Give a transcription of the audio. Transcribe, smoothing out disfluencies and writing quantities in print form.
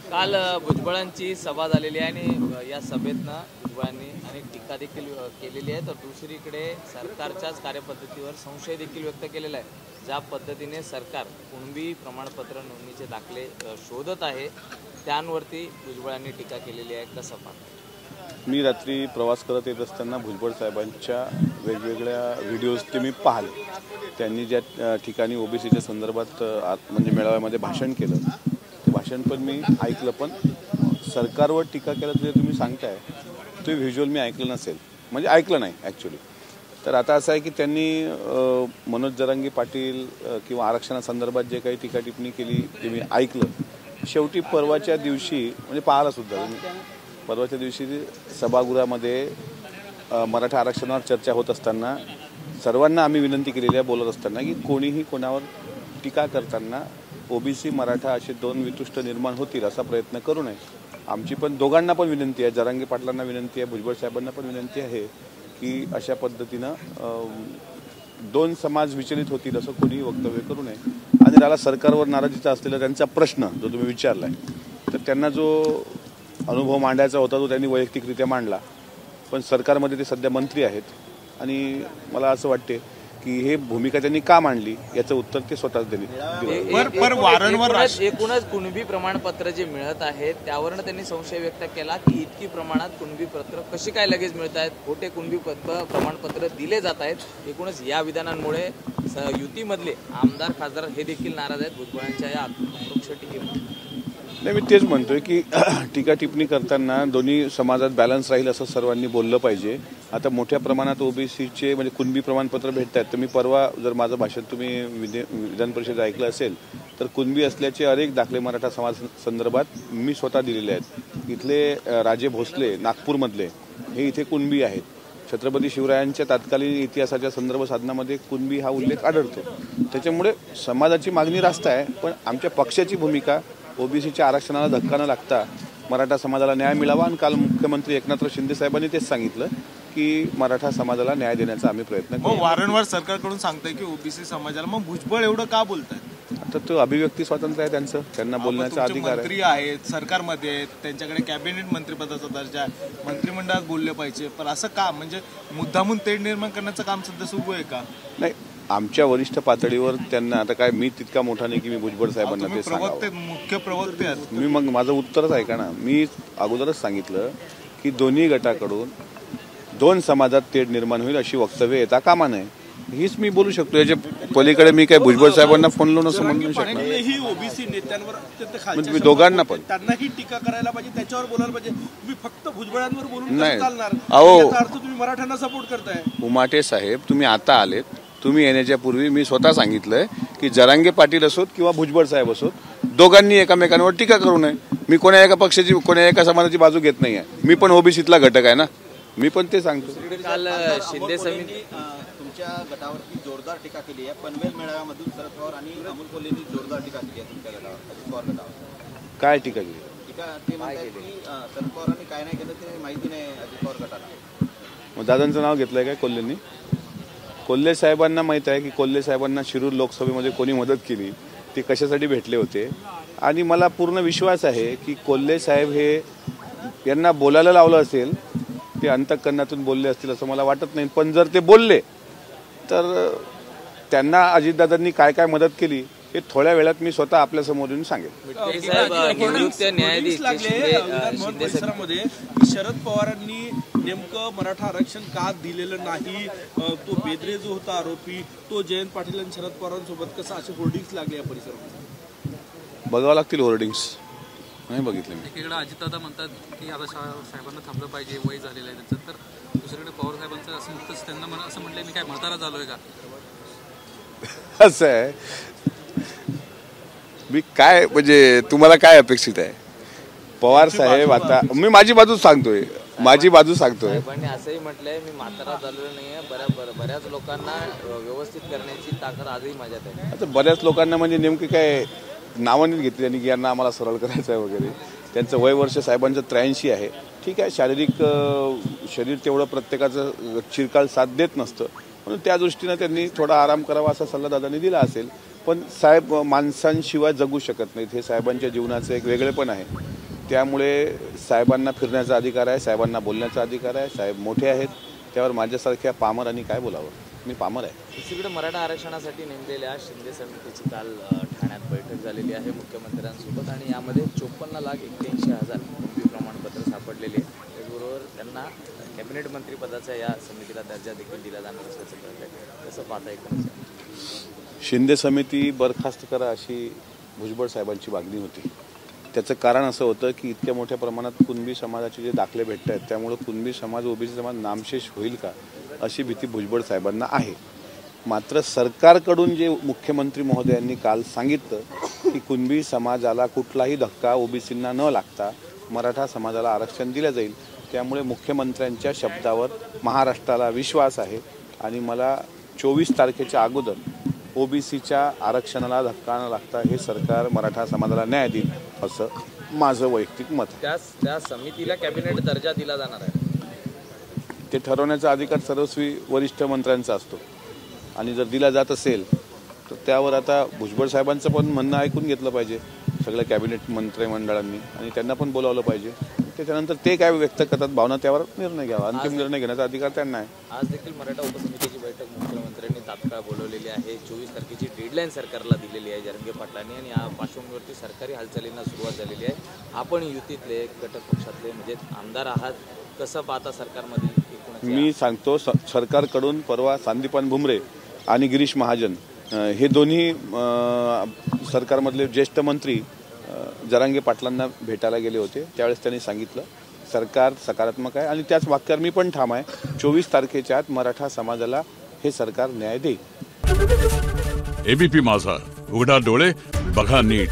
काल भुजबळांची सभा झालेली आहे आणि या सभेतनं भुजबळांनी अनेक टीका देखील केलेली आहे। तर दुसरीकडे सरकारच्याच कार्यपद्धतीवर संशय देखील व्यक्त केलेला आहे। ज्या पद्धतीने सरकार कुणबी प्रमाणपत्र नोंदणीचे दाखले शोधत आहे त्यांवरती भुजबळांनी टीका केलेली आहे। कसं पाहता? मी रात्री प्रवास करत येत असताना भुजबळ साहेबांच्या वेगवेगळ्या व्हिडिओज ते मी पाहिले। त्यांनी ज्या ठिकाणी ओबीसीच्या संदर्भात म्हणजे मेळाव्यामध्ये भाषण केलं ते भाषण पण मी ऐकलं, पण सरकारवर टीका केलं जे तुम्ही सांगताय ते व्हिज्युअल मी ऐकलं नसेल, म्हणजे ऐकलं नाही ॲक्च्युली। तर आता असं आहे की त्यांनी मनोज जरांगे पाटील किंवा आरक्षणासंदर्भात जे काही टीका टिप्पणी केली ते मी ऐकलं। शेवटी परवाच्या दिवशी म्हणजे पाहिलं सुद्धा परवाच्या दिवशी सभागृहामध्ये मराठा आरक्षणावर चर्चा होत असताना सर्वांना आम्ही विनंती केलेली आहे बोलत असताना की कोणीही कोणावर टीका करताना ओबीसी मराठा असे दोन वितुष्ट निर्माण होतील असा प्रयत्न करू नये। आमची पण दोघांना पण विनंती आहे, जरांगे पाटलांना विनंती आहे, भुजबळ साहेबांना पण विनंती आहे की अशा पद्धतीनं दोन समाज विचलित होतील असं कोणीही वक्तव्य करू नये। आणि त्याला सरकारवर नाराजीचा असलेला त्यांचा प्रश्न जो तुम्ही विचारलाय तर त्यांना जो अनुभव मांडायचा होता तो त्यांनी वैयक्तिकरित्या मांडला, पण सरकारमध्ये ते सध्या मंत्री आहेत आणि मला असं वाटते की हे भूमिका त्यांनी का मांडली याचं उत्तर ते स्वतःच दिले। एकूणच कुणबी प्रमाणपत्र जे मिळत आहेत त्यावरून त्यांनी संशय व्यक्त केला की इतकी प्रमाणात कुणबी पत्र कशी काय लगेच मिळत आहेत, खोटे कुणबी प्रमाणपत्र दिले जात आहेत। एकूणच या विधानांमुळे युतीमधले आमदार खासदार हे देखील नाराज आहेत भुजबळांच्या या अपरोक्ष टीकेमुळे। नाही, मी तेच म्हणतोय की टीका टिप्पणी करताना दोन्ही समाजात बॅलन्स राहील असं सर्वांनी बोललं पाहिजे। आता मोठ्या प्रमाणात ओबीसीचे म्हणजे कुणबी प्रमाणपत्र भेटत आहेत, तर मी परवा जर माझं भाषण तुम्ही विधान परिषद ऐकलं असेल तर कुणबी असल्याचे अनेक दाखले मराठा समाज संदर्भात मी स्वतः दिलेले आहेत। इथले राजे भोसले नागपूरमधले हे इथे कुणबी आहेत। छत्रपती शिवरायांच्या तत्कालीन इतिहासाच्या संदर्भ साधनामध्ये कुणबी हा उल्लेख आढळतो। त्याच्यामुळे समाजाची मागणी रास्त आहे, पण आमच्या पक्षाची भूमिका ओबीसीच्या आरक्षणाला धक्का न लागता मराठा समाजाला न्याय मिळावा। आणि काल मुख्यमंत्री एकनाथराव शिंदे साहेबांनी तेच सांगितलं की मराठा समाजाला न्याय देण्याचा आम्ही प्रयत्न करू। वारंवार सरकारकडून सांगताय की ओबीसी समाजाला, मग भुजबळ एवढं का बोलतायत? आता तो अभिव्यक्ती स्वातंत्र्य आहे त्यांचं, त्यांना बोलण्याचा अधिकार आहे। मंत्री आहेत, सरकारमध्ये आहेत, त्यांच्याकडे कॅबिनेट मंत्रिपदाचा दर्जा आहे, मंत्रिमंडळात बोलले पाहिजे, पण असं का म्हणजे मुद्दामून तेढ निर्माण करण्याचं काम सध्या सुरू आहे का? नाही, आमच्या वरिष्ठ पातळीवर त्यांना आता काय मी तितका मोठा नाही की मी भुजबळ साहेबांना ते सांगावं। मुख्य प्रवक्ते आहेत मी, मग माझं उत्तरच ऐका ना। मी अगोदरच सांगितलं की दोन्ही गटाकडून दोन समाजात तेढ निर्माण होईल अशी वक्तव्य येता कामा नये, हीच मी बोलू शकतो। याच्या पलीकडे मी काय भुजबळ साहेबांना फोन लावून असं म्हणू शकतो। ओबीसी नेत्यांवर मी दोघांना पण त्यांनाही टीका करायला पाहिजे, त्याच्यावर बोलायला पाहिजे। तुम्ही फक्त भुजबळांवर बोलून नाही चालणार? अहो, तुम्ही मराठ्यांना सपोर्ट करताय। उमाटे साहेब, तुम्ही आता आलेत, तुम्ही येण्याच्या पूर्वी मी स्वतः सांगितलंय की जरांगे पाटील असोत किंवा भुजबळ साहेब असोत दोघांनी एकमेकांवर टीका करू नये। मी कोणा एका पक्षाची कोणा एका समाजाची बाजू घेत नाहीये, मी पण ओबीसीतला घटक आहे ना, मी पण ते सांगतो। काल शिंदे समिती तुमच्या गटावरती जोरदार टीका केली आहे। पनवेल मेळाव्यामधून शरद पवार आणि अमोल कोल्हेंनी जोरदार टीका केली आहे तुमच्या गटावर, अजित पवार गटावर। काय टीका केली? टीका ते म्हणतात की शरद पवारांनी काय नाही केलं ते माहिती नाही अजित पवार गटाला। मग दादांचं नाव घेतलंय काय कोल्हेंनी? कोल्हे साहेबांना माहित आहे की कोल्हे साहेबांना शिरूर लोकसभेमध्ये कोणी मदत केली, ते कशासाठी भेटले होते। आणि मला पूर्ण विश्वास आहे की कोल्हे साहेब हे यांना बोलायला लावलं असेल, ते अंतःकरणातून बोलले असतील असं मला वाटत नाही। पण जर ते बोलले तर त्यांना अजितदादांनी काय काय मदत केली हे थोड्या वेळात मी स्वतः आपल्या समोर येऊन सांगेन। परिसरामध्ये शरद पवारांनी नेमकं मराठा आरक्षण का दिलेलं नाही, तो बेदरे जो होता आरोपी तो जयंत पाटील आणि शरद पवारांसोबत कसं असे होर्डिंग्स लागले या परिसरामध्ये? बघावं लागतील होर्डिंग्स, नाही बघितले मी। एकीकडे अजितदादा म्हणतात की आता साहेबांना थांबलं पाहिजे, वय झालेलं आहे त्यांचं, तर दुसरीकडे पवार साहेबांचं असं म्हणतं त्यांना असं म्हटलं मी काय म्हातारा झालोय का? असं आहे, मी काय म्हणजे तुम्हाला काय अपेक्षित आहे? पवार साहेब आता मी माझी बाजू सांगतोय, माझी बाजू सांगतोय। पण असंही म्हटलंय मी म्हातारा झालेलो नाहीये, बऱ्याच लोकांना व्यवस्थित करण्याची ताकद आजही माझ्यात आहे। आता बऱ्याच लोकांना म्हणजे नेमके काय नावाने घेतली त्यांनी की यांना आम्हाला सरळ करायचं आहे वगैरे। त्यांचं वय वर्ष साहेबांचं 83 आहे, ठीक आहे। शारीरिक शरीर तेवढं प्रत्येकाचं चिरकाल साथ देत नसतं, म्हणून त्या दृष्टीनं त्यांनी थोडा आराम करावा असा सल्ला दादांनी दिला असेल। पण साहेब माणसांशिवाय जगू शकत नाहीत, हे साहेबांच्या जीवनाचं एक वेगळेपण आहे। त्यामुळे साहेबांना फिरण्याचा अधिकार आहे, साहेबांना बोलण्याचा अधिकार आहे. साहेब मोठे आहेत, त्यावर माझ्यासारख्या पामरांनी काय बोलावं? मी पामर आहे. दुसरीकडे मराठा आरक्षणासाठी नेमलेल्या शिंदे समितीची काल ठाण्यात बैठक झालेली आहे मुख्यमंत्र्यांसोबत आणि यामध्ये 54,81,000 कुणबी प्रमाणपत्र सापडलेले आहे. त्याचबरोबर त्यांना कॅबिनेट मंत्रिपदाचा या समितीला दर्जा देखील दिला जाणार असल्याचं कळत आहे. कसं पाहता एकूणच? शिंदे समिती बरखास्त करा अशी भुजबळ साहेबांची मागणी होती. त्याचं कारण असं होतं की इतक्या मोठ्या प्रमाणात कुणबी समाजाचे जे दाखले भेटत आहेत त्यामुळे कुणबी समाज ओबीसी समाज नामशेष होईल का अशी भीती भुजबळ साहेबांना आहे. मात्र सरकारकडून जे मुख्यमंत्री महोदयांनी काल सांगितलं की कुणबी समाजाला कुठलाही धक्का ओबीसींना न लागता मराठा समाजाला आरक्षण दिलं जाईल, त्यामुळे मुख्यमंत्र्यांच्या शब्दावर महाराष्ट्राला विश्वास आहे आणि मला 24 तारखेच्या अगोदर ओबीसीच्या आरक्षणाला धक्का न लागता हे सरकार मराठा समाजाला न्याय देईल असं माझं वैयक्तिक मत आहे. त्या समितीला कॅबिनेट दर्जा दिला जाणार आहे. ते ठरवण्याचा अधिकार सर्वस्वी वरिष्ठ मंत्र्यांचा असतो आणि जर दिला जात असेल तर त्यावर आता भुजबळ साहेबांचं पण म्हणणं ऐकून घेतलं पाहिजे सगळ्या कॅबिनेट मंत्रिमंडळांनी आणि त्यांना पण बोलावलं पाहिजे. त्याच्यानंतर ते काय व्यक्त करतात भावना त्यावर निर्णय घ्यावा. अंतिम निर्णय घेण्याचा अधिकार त्यांना आहे. आज देखील मराठा उपसमितीची बैठक मुख्यमंत्र्यांनी तात्काळ बोलवलेली आहे. 24 तारखेची डेडलाईन सरकारला दिलेली आहे जरंगे पाटलांनी आणि या पार्श्वभूमीवरती सरकारी हालचालींना सुरुवात झालेली आहे. आपण युतीतले घटक पक्षातले म्हणजे आमदार आहात, कसं पाहता सरकारमध्ये? मी सांगतो सरकारकडून परवा संदीपान भुमरे आणि गिरीश महाजन हे दोन्ही सरकारमधले ज्येष्ठ मंत्री जरांगे पाटलांना भेटायला गेले होते. त्यावेळेस त्यांनी सांगितलं सरकार सकारात्मक आहे आणि त्याच वाक्यावर मी पण ठाम आहे. 24 तारखेच्या आत मराठा समाजाला हे सरकार न्याय देईल. एबीपी माझा, उघडा डोळे बघा नीट.